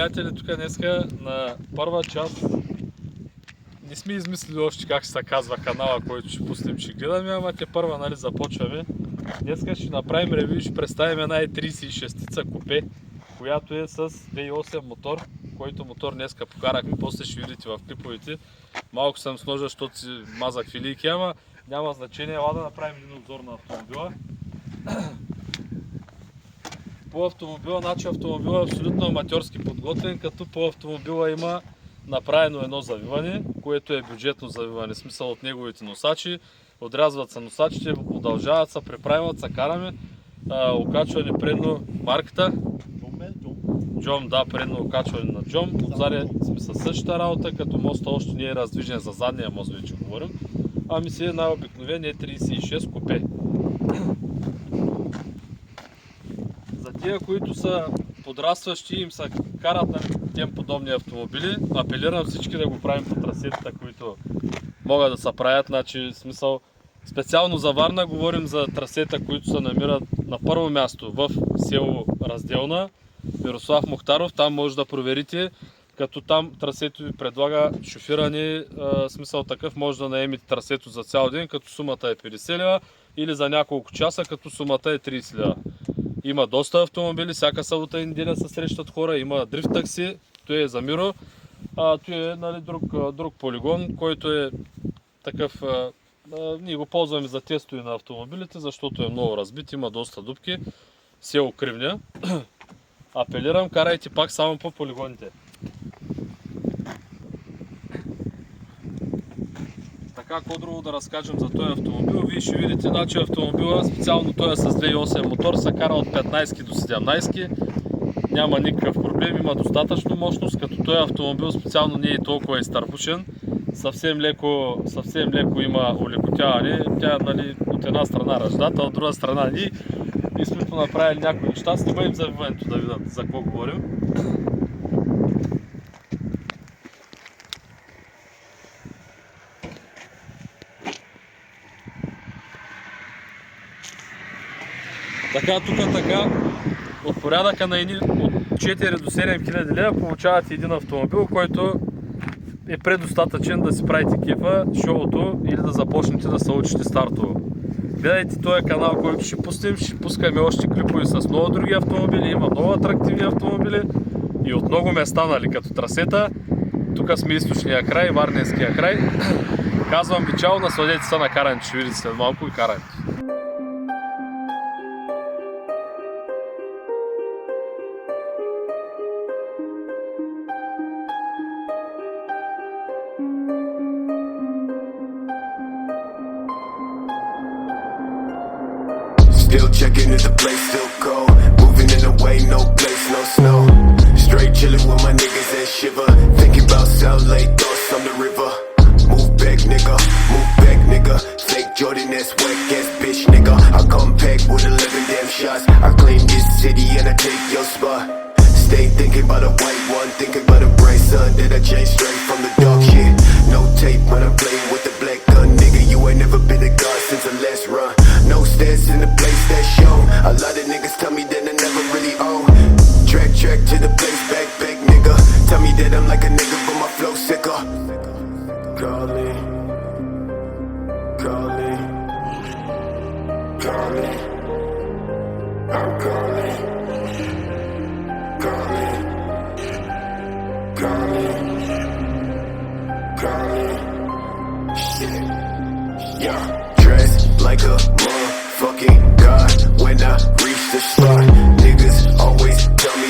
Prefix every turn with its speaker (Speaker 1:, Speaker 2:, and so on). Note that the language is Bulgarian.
Speaker 1: приятели, тук днеска на първа част не сме измислили още как се казва канала, който ще пуснем, ще гледаме, ама те първа, нали, започваме. Днеска ще направим ревю и ще представим една E36 купе, която е с 2.8 мотор, който мотор днеска покарахме, после ще видите в клиповете. Малко съм с ножа, защото си мазах филийки, ама няма значение, ела да направим един обзор на автомобила. По автомобила, значи автомобила е абсолютно аматьорски подготвен, като по автомобила има направено едно завиване, което е бюджетно завиване, в смисъл от неговите носачи. Отрязват се носачите, удължават се, преправят се, караме. Окачване предно марката. Джом, да, предно окачване на Джом. Отзади сме със същата работа, като моста още не е раздвижен за задния мост, вече говорим. Ами си е най-обикновен E36 купе. За тия, които са подрастващи и им се карат на тем подобни автомобили, апелирам всички да го правим по трасетата, които могат да се правят. Значи, смисъл, специално за Варна говорим за трасета, които се намират на първо място в село Разделна, Мирослав Мухтаров. Там може да проверите, като там трасето ви предлага шофиране, смисъл такъв, може да наемете трасето за цял ден, като сумата е 50 лева, или за няколко часа, като сумата е 30 лева. Има доста автомобили, всяка събота и неделя се срещат хора, има дрифт такси, той е за Миро, той е, нали, друг полигон, който е такъв, ние го ползваме за тестове на автомобилите, защото е много разбит, има доста дупки, село Кривня. Апелирам, карайте пак само по полигоните. Така, какво друго да разкажем за този автомобил? Вие ще видите, значи автомобила, специално той е с 2.8 мотор, се кара от 15 до 17. Няма никакъв проблем, има достатъчно мощност, като този автомобил специално не е толкова изтърбушен. Съвсем леко има улекотяване. Тя, нали, от една страна ръждата, от друга страна ни. И сме направили някои неща. Снимаем завиването да видят за какво говорим. Така, тук от порядъка на от 4 до 7 хиляди лева получавате един автомобил, който е предостатъчен да си правите кефа, шоуто или да започнете да се учите стартово. Гледайте този канал, който ще пустим, ще пускаме още клипове с много други автомобили, има много атрактивни автомобили и от много места, нали, като трасета. Тук сме източния край, Варненския край. Казвам ви чао, насладете се на карането, ще видите след малко и карането.
Speaker 2: Still checking if the place still cold. Moving in the way, no place, no snow. Straight chilling with my niggas that shiver. Thinking about South Lake, thoughts on the river. Move back, nigga. Fake Jordan, that's whack ass bitch, nigga. I come pack with 11 damn shots. I claim this city and I take your spot. Stay thinking about a white one, thinking about a bright sun that I changed straight from the dark shit. No tape when I'm playing with the black gun, nigga. You ain't never been a god since the last run. No stats in the place that's shown. A lot of niggas tell me that I never really own. Track to the place, back, nigga. Tell me that I'm like a nigga, but my flow sicker. Call me. I'm calling. Shit. Yeah. Dressed like a motherfucking god when I reach the spot. Niggas always tell me